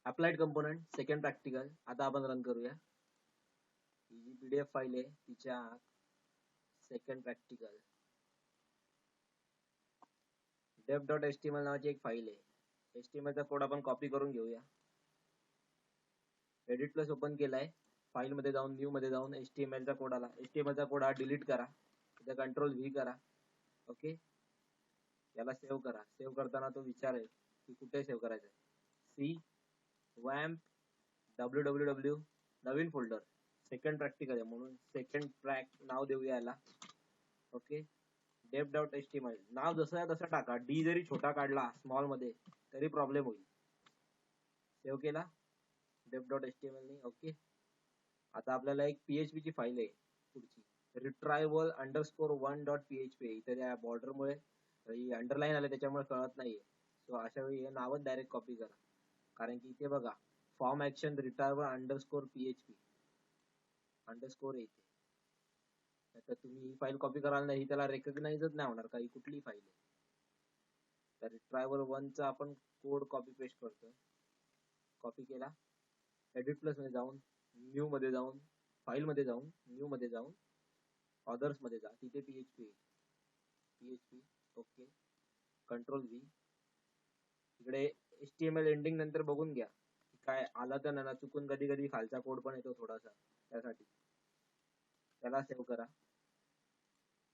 Applied component second practical आता आपण run करूया. ही जी पीडीएफ फाईल आहे तिच्या सेकंड प्रॅक्टिकल dev.html नावाची एक फाईल आहे. HTML चा कोड आपण कॉपी करून घेऊया. एडिट प्लस ओपन केलाय. फाईल मध्ये जाऊन न्यू मध्ये जाऊन HTML चा कोड आला. HTML चा कोड हा डिलीट करा. इथे कंट्रोल व्ही करा. ओके, याला सेव्ह करा. सेव्ह करताना तो विचारेल की कुठे सेव्ह करायचं आहे. सी वॅम्प www नवीन फोल्डर सेकंड प्रॅक्टिकल आहे म्हणून सेकंड ट्रॅक नाव देऊया याला. ओके, dev.html नाव जसं आहे तसं टाका. डी जरी छोटा काढला स्मॉल मध्ये तरी प्रॉब्लेम होईल. सेव्ह केला dev.html ने. ओके, आता आपल्याला एक PHP ची फाईल आहे पुढची retrieval underscore 1.php. इथे त्या बॉर्डर मुळे अंडरलाईन आले त्याच्यामुळे कळत नाहीये. सो अशा वेळी हे नावच डायरेक्ट कॉपी करा. कारण की इथे बघा form action retrieval underscore php underscore येते. तर तुम्ही ही फाईल कॉपी कराल नाही त्याला रेकग्नाइजच नाही होणार काही कुठली फाईल आहे. तर retrieval 1 चा आपण कोड कॉपी पेस्ट करतोय. कॉपी केला. एडिट प्लस मध्ये जाऊन न्यू मध्ये जाऊन फाईल मध्ये जाऊन न्यू मध्ये जाऊन ऑदर्स मध्ये जा. तिथे PHP. Okay, control V. इकडे HTML एंडिंग नंतर बघून घ्या काय आला तर ना. चुकून कधी कधी खालचा कोड पण येतो थोडासा, त्यासाठी त्याला सेव्ह करा.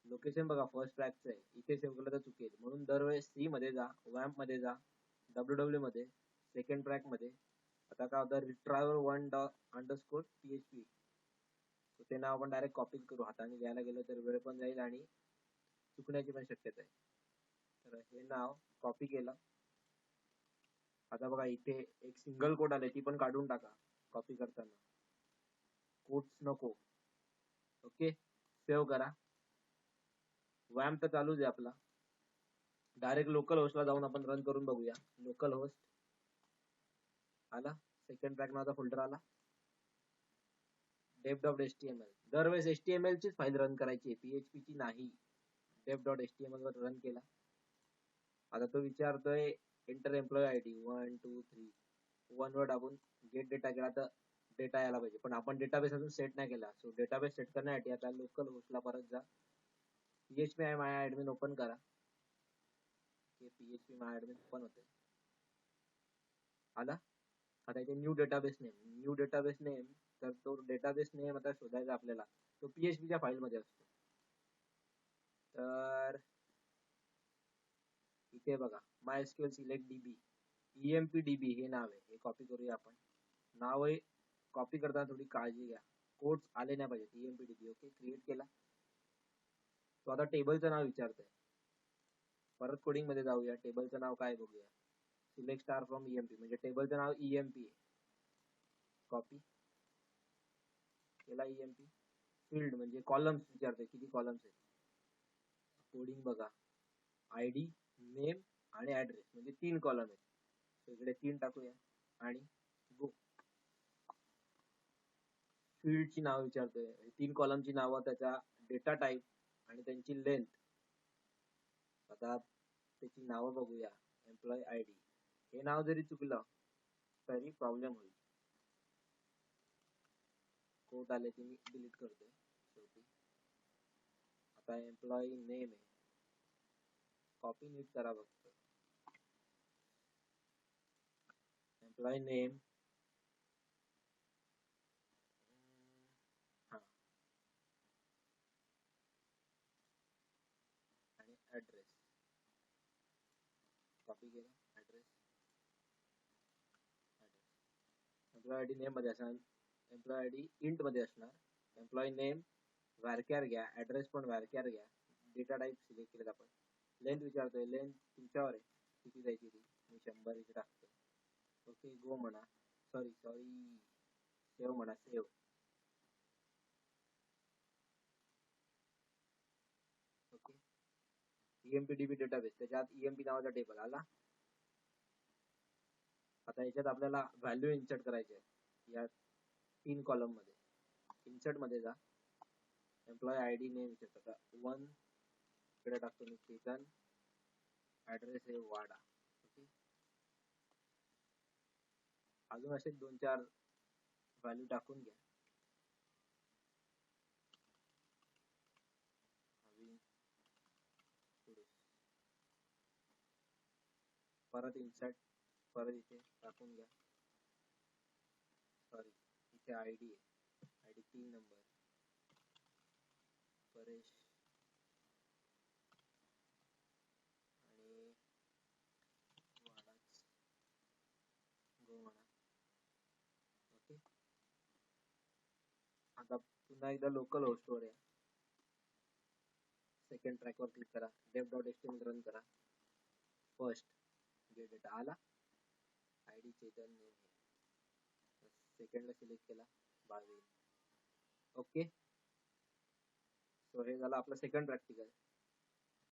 लोकेशन बघा फर्स्ट ट्रॅकचं आहे. इथे सेव्ह केलं तर चुकेल म्हणून दरवेळेस सी मध्ये जा, वॅम्प मध्ये जा, www मध्ये, सेकंड ट्रॅक मध्ये. आता काय होतं retrieval 1 अंडरस्कोर PHP ते नाव आपण डायरेक्ट कॉपी करू. हाताने लिहायला गेलं तर वेळ पण जाईल आणि चुकण्याची पण शक्यता आहे. तर हे नाव कॉपी केलं. आता बघा इथे एक सिंगल कोड आले ती पण काढून टाका कॉपी करताना. कोट्स नको. ओके, सेव्ह करा. वॅम्प तर चालूच आहे आपला. डायरेक्ट लोकल होस्टला जाऊन आपण रन करून बघूया. लोकल होस्ट आला. सेकंड ट्रॅक नावाचा फोल्डर आला. dev.html दरवेळेस HTML चीच फाईल रन करायची आहे, PHP ची नाही. dev.html वर रन केला. आता तो विचारतोय एंटर एम्प्लॉई आयडी 1 2 3. 1 वर दाबून गेट डेटा केला तर डेटा यायला पाहिजे पण आपण डेटाबेस अजून सेट नाही केला. सो डेटाबेस सेट करण्यासाठी आता लोकल होस्टला परत जा. PHP माय ऍडमिन ओपन करा. PHP माय ऍडमिन ओपन होते. आला. आता इथे न्यू डेटाबेस नेम. तर तो डेटाबेस नेम आता शोधायचा आपल्याला. तो PHP च्या फाईल मध्ये असतो. तर इथे बघा MySQL सिलेक्ट DB EMPDB हे नाव आहे. हे कॉपी करूया आपण. नाव आहे कॉपी करताना थोडी काळजी घ्या. कोड्स आले नाही पाहिजे. EMPDB. ओके, क्रिएट केला. तो आता टेबलचं नाव विचारतोय. परत कोडिंग मध्ये जाऊया. टेबलचं नाव काय बघूया. सिलेक्ट स्टार फ्रॉम EMP म्हणजे टेबलचं नाव EMP आहे. कॉपी केला EMP. फील्ड म्हणजे कॉलम्स विचारते किती कॉलम्स आहेत. कोडिंग बघा ID नेम आणि ऍड्रेस म्हणजे 3 कॉलम आहेत. So इकडे 3 टाकूया आणि गो. फील्डची नाव विचारतोय. 3 कॉलमची नावं, त्याचा डेटा टाईप आणि त्यांची लेंथ. आता त्याची नावं बघूया. एम्प्लॉई ID हे नाव जरी चुकलं तरी प्रॉब्लेम होईल. कोड आले ते मी डिलीट करतोय शेवटी. आता एम्प्लॉई नेम आहे. कॉपी नीट करा फक्त. एम्प्लॉई नेम हा आणि ऍड्रेस. कॉपी केला. ऍड्रेस एम्प्लॉई आयडी नेम मध्ये असणार. एम्प्लॉई आयडी इंट मध्ये असणार. एम्प्लॉई नेम वॅरकॅर घ्या. ऍड्रेस पण वॅरकॅर घ्या. डेटा टाईप सिलेक्ट केलेत आपण. लेंथ विचारतोय. लेंथ तुमच्यावर आहे किती द्यायची ती. मी 100 इथे टाकतो. ओके, गो म्हणा. सॉरी सेव्ह म्हणा. सेव्ह. ओके, EMPDB डेटाबेस त्याच्यात EMP नावाचा टेबल आला. आता याच्यात आपल्याला व्हॅल्यू इन्सर्ट करायची आहे या 3 कॉलम मध्ये. इन्सर्ट मध्ये जा. एम्प्लॉई आयडी नेम विचारतो. 1 इकडे टाकतो मी केतन. ऍड्रेस आहे वाडा. ओके, अजून असे 2-4 व्हॅल्यू टाकून घ्या. नवीन पुढे परत इन्सर्ट, परत इथे टाकून घ्या. सॉरी, इथे आयडी आहे, आयडी 3 नंबर परेश आणि वाडाच गोवाडा. ओके, आता पुन्हा एकदा लोकल होस्टवर या. सेकंड ट्रॅकवर क्लिक करा, dev.html रन करा. फर्स्ट गेट डेटा आला, आयडी चेतन नेम आहे. सेकंडला सिलेक्ट केला 22. ओके, सो हे झालं आपलं सेकंड प्रॅक्टिकल.